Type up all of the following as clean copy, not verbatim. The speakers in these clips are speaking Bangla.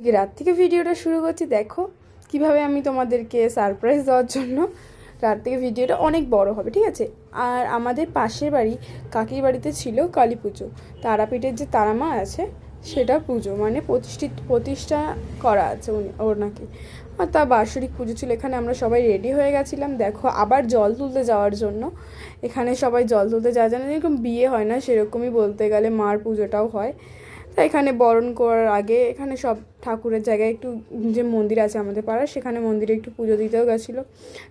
রাত থেকে ভিডিওটা শুরু করছি। দেখো কিভাবে আমি তোমাদেরকে সারপ্রাইজ দেওয়ার জন্য রাত থেকে ভিডিওটা অনেক বড় হবে, ঠিক আছে। আর আমাদের পাশের বাড়ি কাকির বাড়িতে ছিল কালী পুজো, তারাপীঠের যে তারামা আছে সেটা পুজো মানে প্রতিষ্ঠা করা আছে ওর নাকি। আর তা বার্ষিক পুজো ছিল। এখানে আমরা সবাই রেডি হয়ে গেছিলাম, দেখো আবার জল তুলতে যাওয়ার জন্য। এখানে সবাই জল তুলতে যাওয়ার জন্য, যেরকম বিয়ে হয় না সেরকমই বলতে গেলে মার পুজোটাও হয়। তা এখানে বরণ করার আগে এখানে সব ঠাকুরের জায়গায় একটু, যে মন্দির আছে আমাদের পাড়ার, সেখানে মন্দিরে একটু পুজো দিতেও গেছিলো।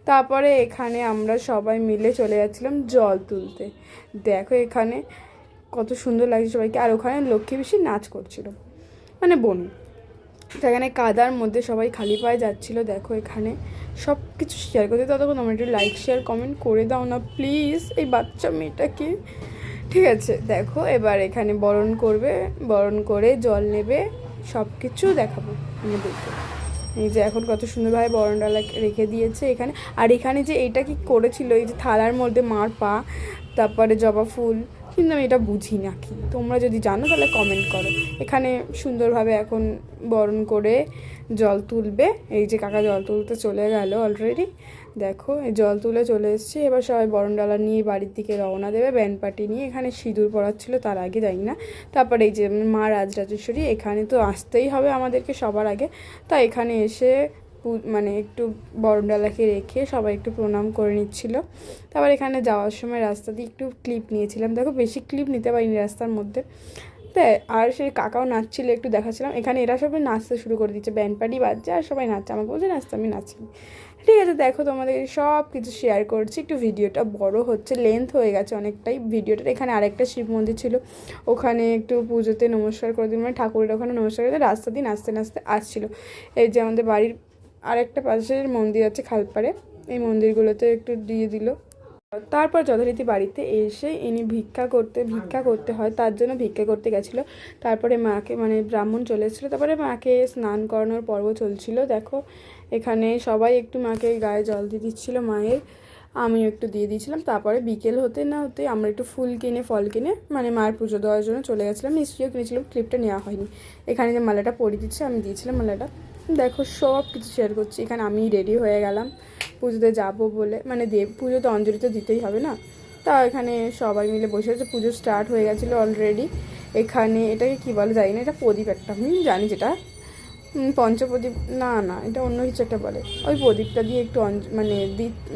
তারপরে এখানে আমরা সবাই মিলে চলে যাচ্ছিলাম জল তুলতে। দেখো এখানে কত সুন্দর লাগছে সবাইকে। আর ওখানে লক্ষ্মী পিসি নাচ করছিল, মানে বোন। সেখানে কাদার মধ্যে সবাই খালি পায়ে যাচ্ছিলো। দেখো এখানে সব কিছু শেয়ার করতে, ততক্ষণ তোমরা একটু লাইক শেয়ার কমেন্ট করে দাও না প্লিজ, এই বাচ্চা মেয়েটাকে। ঠিক আছে, দেখো এবার এখানে বরণ করবে, বরণ করে জল নেবে, সব কিছু দেখাবো আমাদেরকে। এই যে এখন কত সুন্দরভাবে বরণডালা রেখে দিয়েছে এখানে। আর এখানে যে এইটা কি করেছিল, এই যে থালার মধ্যে মার পা, তারপরে জবা ফুল, কিন্তু আমি এটা বুঝি না কি, তোমরা যদি জানো তাহলে কমেন্ট করো। এখানে সুন্দরভাবে এখন বরণ করে জল তুলবে। এই যে কাকা জল তুলতে চলে গেল অলরেডি। দেখো এই জল তুলে চলে এসেছে। এবার সবাই বরণডালা নিয়ে বাড়ির দিকে রওনা দেবে, ব্যান্ড পার্টি নিয়ে। এখানে সিঁদুর পড়াচ্ছিল, তার আগে যাই না। তারপরে এই যে মা রাজরাজেশ্বরী, এখানে তো আসতেই হবে আমাদেরকে সবার আগে। তাই এখানে এসে মানে একটু বরণডালাকে রেখে সবাই একটু প্রণাম করে নিচ্ছিল। তারপর এখানে যাওয়ার সময় রাস্তা দিয়ে একটু ক্লিপ নিয়েছিলাম। দেখো বেশি ক্লিপ নিতে পারিনি রাস্তার মধ্যে। তাই আর সেই কাকাও নাচছিল, একটু দেখাচ্ছিলাম। এখানে এরা সবাই নাচতে শুরু করে দিচ্ছে, ব্যান্ড পার্টি বাজছে আর সবাই নাচছে। আমাকে বলছে নাচতে, আমি নাচি। ঠিক আছে, দেখো তোমাদের সব কিছু শেয়ার করছি। একটু ভিডিওটা বড় হচ্ছে, লেন্থ হয়ে গেছে অনেকটাই ভিডিওটা। এখানে আরেকটা শিব মন্দির ছিল, ওখানে একটু পুজোতে নমস্কার করে দিন, মানে ঠাকুরের ওখানে নমস্কার করে রাস্তা দিয়ে নাচতে নাচতে আসছিলো। এই যে আমাদের বাড়ির আরেকটা পাশের মন্দির আছে খালপাড়ে, এই মন্দিরগুলোতে একটু দিয়ে দিল। তারপর যথারীতি বাড়িতে এসে ইনি ভিক্ষা করতে হয়, তার জন্য ভিক্ষা করতে গেছিলো। তারপরে মাকে, মানে ব্রাহ্মণ চলে এসেছিলো। তারপরে মাকে স্নান করানোর পর্ব চলছিল। দেখো এখানে সবাই একটু মাকে গায়ে জল দিয়ে দিচ্ছিলো মায়ের, আমিও একটু দিয়ে দিয়েছিলাম। তারপরে বিকেল হতে না হতে আমরা একটু ফুল কিনে ফল কিনে মানে মায়ের পুজো দেওয়ার জন্য চলে গেছিলাম। মিষ্টিও কিনেছিলাম, ক্লিপটা নেওয়া হয়নি। এখানে যে মালাটা পরিয়ে দিচ্ছে, আমি দিয়েছিলাম মালাটা। দেখো সব কিছু শেয়ার করছি। এখানে আমি রেডি হয়ে গেলাম পুজোতে যাব বলে, মানে পুজোতে অঞ্জলি তো দিতেই হবে না। তা এখানে সবাই মিলে বসে আছে, পুজো স্টার্ট হয়ে গেছিলো অলরেডি। এখানে এটাকে কী বলে জানি না, এটা প্রদীপ একটা, জানি যেটা পঞ্চপ্রদীপ, না না এটা অন্য কিছু একটা বলে। ওই প্রদীপটা দিয়ে একটু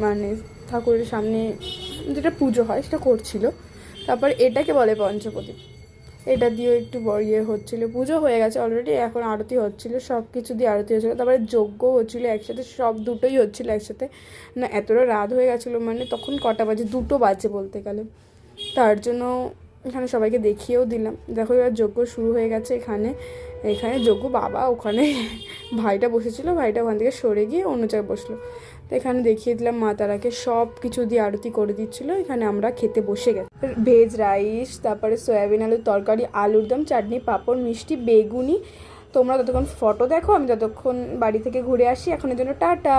মানে ঠাকুরের সামনে যেটা পুজো হয় সেটা করছিল। তারপর এটাকে বলে পঞ্চপ্রদীপ, এটা দিয়েও একটু ইয়ে হচ্ছিলো। পুজো হয়ে গেছে অলরেডি, এখন আরতি হচ্ছিলো, সব কিছু দিয়ে আরতি হচ্ছিলো। তারপরে যজ্ঞ হচ্ছিলো একসাথে, সব দুটোই হচ্ছিলো একসাথে। না এতটা রাত হয়ে গেছিলো, মানে তখন কটা বাজে, 2টো বাজে বলতে গেলে। তার জন্য এখানে সবাইকে দেখিয়েও দিলাম। দেখো এবার যজ্ঞ শুরু হয়ে গেছে। এখানে যজ্ঞ, বাবা ওখানে ভাইটা বসেছিল, ভাইটা ওখান থেকে সরে গিয়ে অন্য জায়গায় বসলো। তো এখানে দেখিয়ে দিলাম মা তারাকে সব কিছু দিয়ে আরতি করে দিচ্ছিলো। এখানে আমরা খেতে বসে গেছি। ভেজ রাইস, তারপরে সয়াবিন আলুর তরকারি, আলুর দম, চাটনি, পাঁপড়, মিষ্টি, বেগুনি। তোমরা ততক্ষণ ফটো দেখো, আমি ততক্ষণ বাড়ি থেকে ঘুরে আসি। এখনের জন্য টাটা।